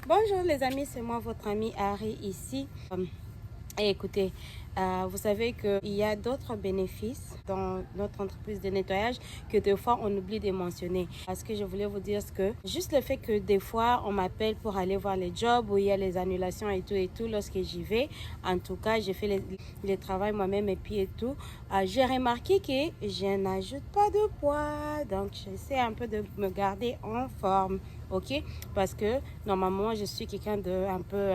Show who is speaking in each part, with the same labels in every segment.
Speaker 1: Bonjour les amis, c'est moi votre ami Harry ici. Et écoutez, vous savez qu'il y a d'autres bénéfices dans notre entreprise de nettoyage que des fois on oublie de mentionner. Parce que je voulais vous dire que juste le fait que des fois on m'appelle pour aller voir les jobs où il y a les annulations et tout lorsque j'y vais. En tout cas, j'ai fait le travail moi-même et puis et tout. J'ai remarqué que je n'ajoute pas de poids. Donc j'essaie un peu de me garder en forme. Ok, parce que normalement je suis quelqu'un de un peu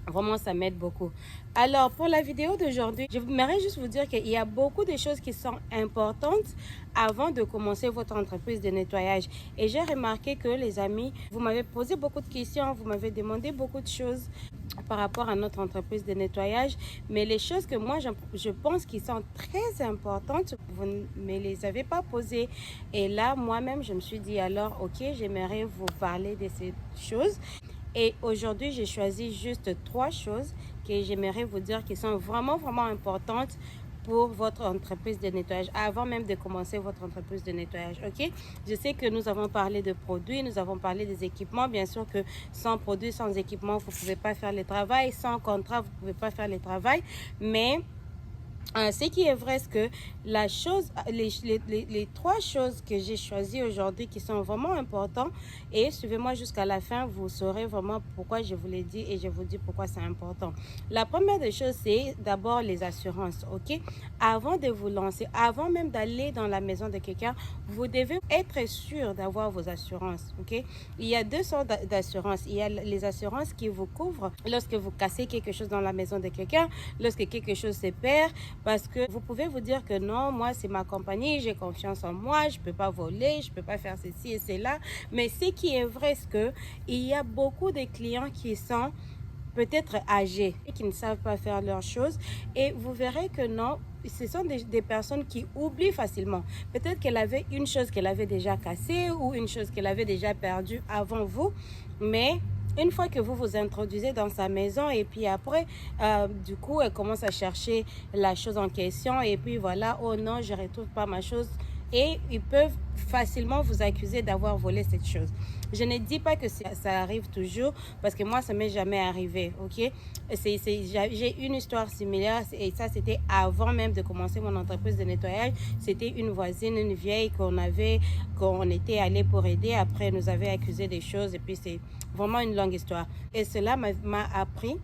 Speaker 1: vraiment ça m'aide beaucoup. Alors pour la vidéo d'aujourd'hui, je voudrais juste vous dire qu'il y a beaucoup de choses qui sont importantes avant de commencer votre entreprise de nettoyage. Et j'ai remarqué que les amis, vous m'avez posé beaucoup de questions, vous m'avez demandé beaucoup de choses par rapport à notre entreprise de nettoyage, mais les choses que moi je pense qui sont très importantes, vous ne me les avez pas posées. Et là, moi-même, je me suis dit alors, ok, j'aimerais vous parler de ces choses. Et aujourd'hui, j'ai choisi juste 3 choses que j'aimerais vous dire qui sont vraiment importantes pour votre entreprise de nettoyage, avant même de commencer votre entreprise de nettoyage, ok? Je sais que nous avons parlé de produits, nous avons parlé des équipements. Bien sûr que sans produits, sans équipements, vous ne pouvez pas faire le travail. Sans contrat, vous ne pouvez pas faire le travail. Mais ce qui est vrai, c'est que les 3 choses que j'ai choisies aujourd'hui qui sont vraiment importantes, et suivez-moi jusqu'à la fin, vous saurez vraiment pourquoi je vous l'ai dit et je vous dis pourquoi c'est important. La première des choses, c'est d'abord les assurances, ok? Avant de vous lancer, avant même d'aller dans la maison de quelqu'un, vous devez être sûr d'avoir vos assurances, ok? Il y a 2 sortes d'assurances. Il y a les assurances qui vous couvrent lorsque vous cassez quelque chose dans la maison de quelqu'un, lorsque quelque chose se perd. Parce que vous pouvez vous dire que non, moi c'est ma compagnie, j'ai confiance en moi, je ne peux pas voler, je ne peux pas faire ceci et cela. Mais ce qui est vrai, c'est qu'il y a beaucoup de clients qui sont peut-être âgés et qui ne savent pas faire leurs choses. Et vous verrez que non, ce sont des personnes qui oublient facilement. Peut-être qu'elle avait une chose qu'elle avait déjà cassée ou une chose qu'elle avait déjà perdue avant vous. Mais une fois que vous vous introduisez dans sa maison et puis après, du coup, elle commence à chercher la chose en question et puis voilà, oh non, je ne retrouve pas ma chose. Et ils peuvent facilement vous accuser d'avoir volé cette chose. Je ne dis pas que ça arrive toujours, parce que moi, ça ne m'est jamais arrivé, ok? J'ai une histoire similaire, et ça, c'était avant même de commencer mon entreprise de nettoyage. C'était une voisine, une vieille qu'on était allé pour aider. Après, elle nous avait accusé des choses, et puis c'est vraiment une longue histoire. Et cela m'a appris.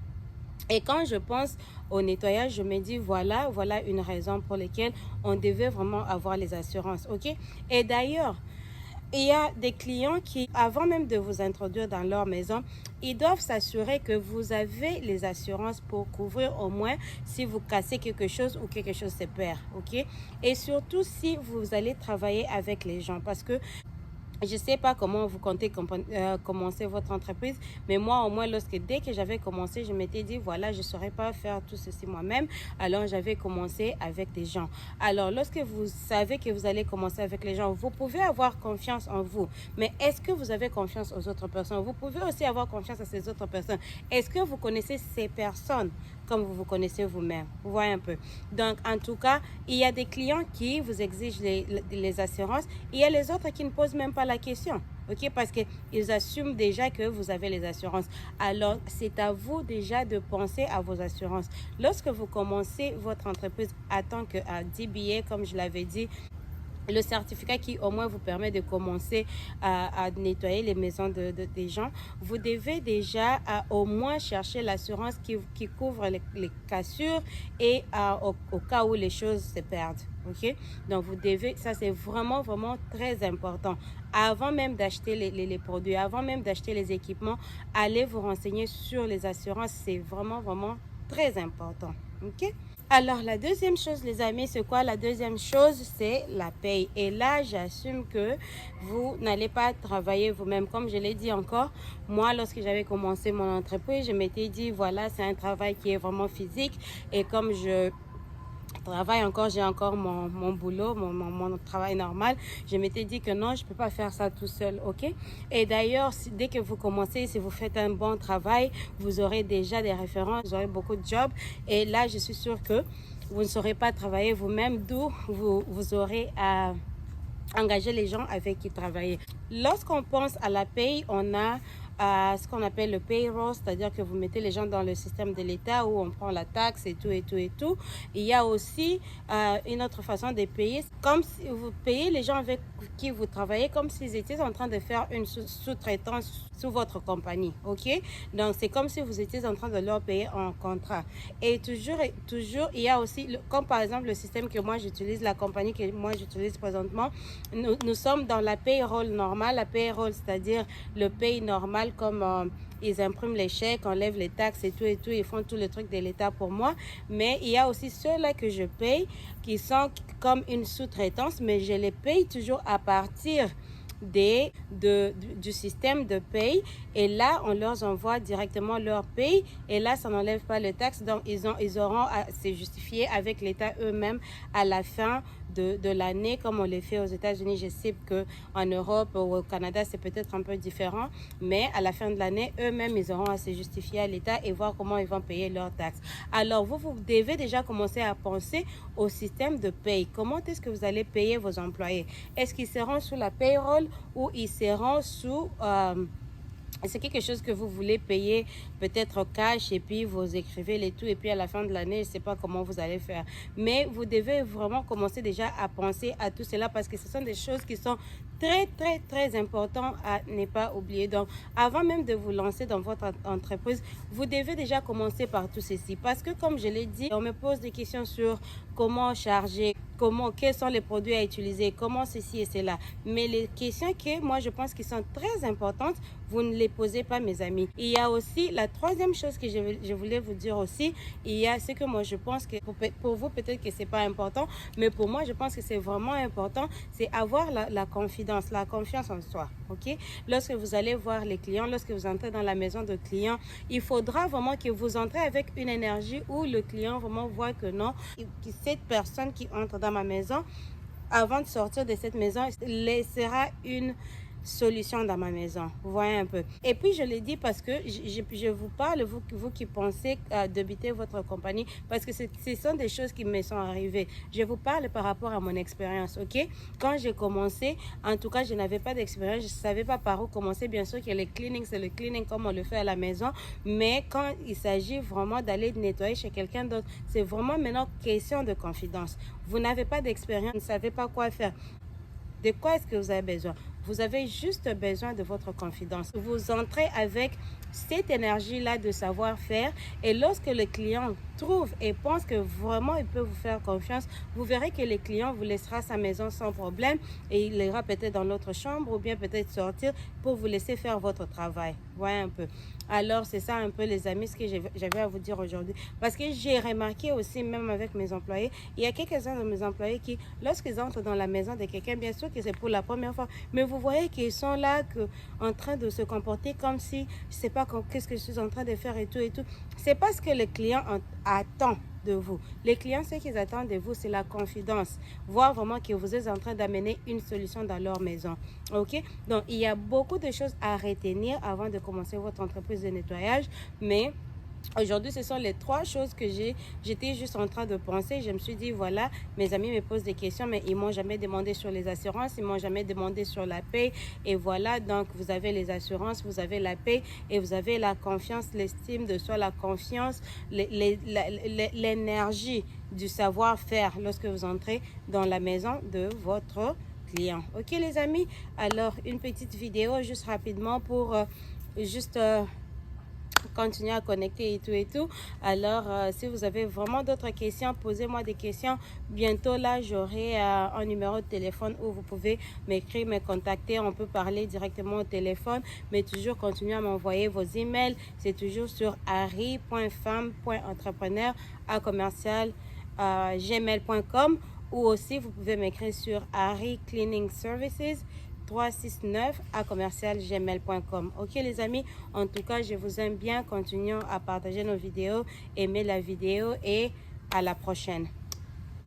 Speaker 1: Et quand je pense au nettoyage, je me dis voilà une raison pour laquelle on devait vraiment avoir les assurances, ok? Et d'ailleurs, il y a des clients qui, avant même de vous introduire dans leur maison, ils doivent s'assurer que vous avez les assurances pour couvrir au moins si vous cassez quelque chose ou quelque chose se perd, ok? Et surtout si vous allez travailler avec les gens, parce que je ne sais pas comment vous comptez commencer votre entreprise, mais moi, au moins, dès que j'avais commencé, je m'étais dit, voilà, je ne saurais pas faire tout ceci moi-même. Alors, j'avais commencé avec des gens. Alors, lorsque vous savez que vous allez commencer avec les gens, vous pouvez avoir confiance en vous. Mais est-ce que vous avez confiance aux autres personnes? Vous pouvez aussi avoir confiance à ces autres personnes. Est-ce que vous connaissez ces personnes comme vous vous connaissez vous-même? Vous voyez un peu. Donc, en tout cas, il y a des clients qui vous exigent les assurances. Il y a les autres qui ne posent même pas la question. Ok, parce qu'ils assument déjà que vous avez les assurances. Alors, c'est à vous déjà de penser à vos assurances. Lorsque vous commencez votre entreprise à tant que DBA, comme je l'avais dit, le certificat qui au moins vous permet de commencer à nettoyer les maisons des gens, vous devez déjà au moins chercher l'assurance qui couvre les cassures et au cas où les choses se perdent. Ok, donc vous devez, ça c'est vraiment très important. Avant même d'acheter les produits, avant même d'acheter les équipements, allez vous renseigner sur les assurances, c'est vraiment très important. Ok. Alors, la deuxième chose, les amis, c'est quoi? La deuxième chose, c'est la paye. Et là, j'assume que vous n'allez pas travailler vous-même. Comme je l'ai dit encore, moi, lorsque j'avais commencé mon entreprise, je m'étais dit, voilà, c'est un travail qui est vraiment physique. Et comme je travaille encore, j'ai encore mon boulot, mon travail normal, je m'étais dit que non, je ne peux pas faire ça tout seul, ok? Et d'ailleurs, dès que vous commencez, si vous faites un bon travail, vous aurez déjà des références, vous aurez beaucoup de jobs. Et là, je suis sûre que vous ne saurez pas travailler vous-même, d'où vous aurez à engager les gens avec qui travailler. Lorsqu'on pense à la paye, on a ce qu'on appelle le payroll, c'est-à-dire que vous mettez les gens dans le système de l'État où on prend la taxe et tout et tout et tout. Il y a aussi une autre façon de payer, comme si vous payez les gens avec qui vous travaillez comme s'ils étaient en train de faire une sous-traitance sous votre compagnie, ok? Donc c'est comme si vous étiez en train de leur payer en contrat. Et toujours, il y a aussi, comme par exemple le système que moi j'utilise, la compagnie que moi j'utilise présentement, nous sommes dans la payroll normale, la payroll, c'est-à-dire le paye normal comme ils impriment les chèques, enlèvent les taxes et tout, ils font tout le truc de l'État pour moi. Mais il y a aussi ceux-là que je paye qui sont comme une sous-traitance, mais je les paye toujours à partir du système de paye, et là on leur envoie directement leur paye, et là ça n'enlève pas le taxe, donc ils auront à se justifier avec l'État eux-mêmes à la fin de l'année, comme on le fait aux États-Unis. Je sais qu'en Europe ou au Canada c'est peut-être un peu différent, mais à la fin de l'année eux-mêmes ils auront à se justifier à l'État et voir comment ils vont payer leurs taxes. Alors vous devez déjà commencer à penser au système de paye. Comment est-ce que vous allez payer vos employés? Est-ce qu'ils seront sous la payroll ou ils seront sous c'est quelque chose que vous voulez payer peut-être cash, et puis vous écrivez les tout, et puis à la fin de l'année, je ne sais pas comment vous allez faire. Mais vous devez vraiment commencer déjà à penser à tout cela, parce que ce sont des choses qui sont très, très, très importantes à ne pas oublier. Donc, avant même de vous lancer dans votre entreprise, vous devez déjà commencer par tout ceci. Parce que, comme je l'ai dit, on me pose des questions sur comment charger, quels sont les produits à utiliser, comment ceci et cela. Mais les questions que moi je pense qui sont très importantes, vous ne les posez pas, mes amis. Il y a aussi la troisième chose que je voulais vous dire aussi. Il y a ce que moi je pense que pour vous peut-être que c'est pas important, mais pour moi je pense que c'est vraiment important, c'est avoir la confiance en soi. Ok? Lorsque vous allez voir les clients, lorsque vous entrez dans la maison de clients, il faudra vraiment que vous entrez avec une énergie où le client vraiment voit que non, que cette personne qui entre dans ma maison, avant de sortir de cette maison, laissera une solution dans ma maison. Vous voyez un peu. Et puis je le dis parce que je vous parle, vous qui pensez à débuter votre compagnie, parce que ce sont des choses qui me sont arrivées. Je vous parle par rapport à mon expérience, ok? Quand j'ai commencé, en tout cas, je n'avais pas d'expérience, je ne savais pas par où commencer. Bien sûr que le cleaning, c'est le cleaning comme on le fait à la maison, mais quand il s'agit vraiment d'aller nettoyer chez quelqu'un d'autre, c'est vraiment maintenant question de confidence. Vous n'avez pas d'expérience, vous ne savez pas quoi faire. De quoi est-ce que vous avez besoin? Vous avez juste besoin de votre confidence. Vous entrez avec cette énergie-là de savoir-faire, et lorsque le client trouve et pense que vraiment il peut vous faire confiance, vous verrez que le client vous laissera sa maison sans problème, et il ira peut-être dans l'autre chambre ou bien peut-être sortir pour vous laisser faire votre travail. Voyez un peu. Alors c'est ça un peu, les amis, ce que j'avais à vous dire aujourd'hui, parce que j'ai remarqué aussi, même avec mes employés, il y a quelques-uns de mes employés qui, lorsqu'ils entrent dans la maison de quelqu'un, bien sûr que c'est pour la première fois, mais vous voyez qu'ils sont là en train de se comporter comme si je sais pas qu'est-ce que je suis en train de faire et tout et tout. C'est parce que le client attend de vous. Les clients, ce qu'ils attendent de vous, c'est la confidence. Voir vraiment que vous êtes en train d'amener une solution dans leur maison. Ok? Donc, il y a beaucoup de choses à retenir avant de commencer votre entreprise de nettoyage, mais aujourd'hui, ce sont les 3 choses que j'étais juste en train de penser. Je me suis dit, voilà, mes amis me posent des questions, mais ils m'ont jamais demandé sur les assurances, ils m'ont jamais demandé sur la paye. Et voilà, donc vous avez les assurances, vous avez la paye, et vous avez la confiance, l'estime de soi, la confiance, l'énergie du savoir-faire lorsque vous entrez dans la maison de votre client. Ok, les amis? Alors, une petite vidéo juste rapidement pour continuer à connecter et tout. Alors, si vous avez vraiment d'autres questions, posez-moi des questions. Bientôt, là, j'aurai un numéro de téléphone où vous pouvez m'écrire, me contacter. On peut parler directement au téléphone, mais toujours continuer à m'envoyer vos emails. C'est toujours sur ari.femme.entrepreneur@gmail.com, ou aussi vous pouvez m'écrire sur Ari Cleaning Services 369@gmail.com. Ok, les amis, en tout cas, je vous aime bien. Continuons à partager nos vidéos, aimer la vidéo, et à la prochaine.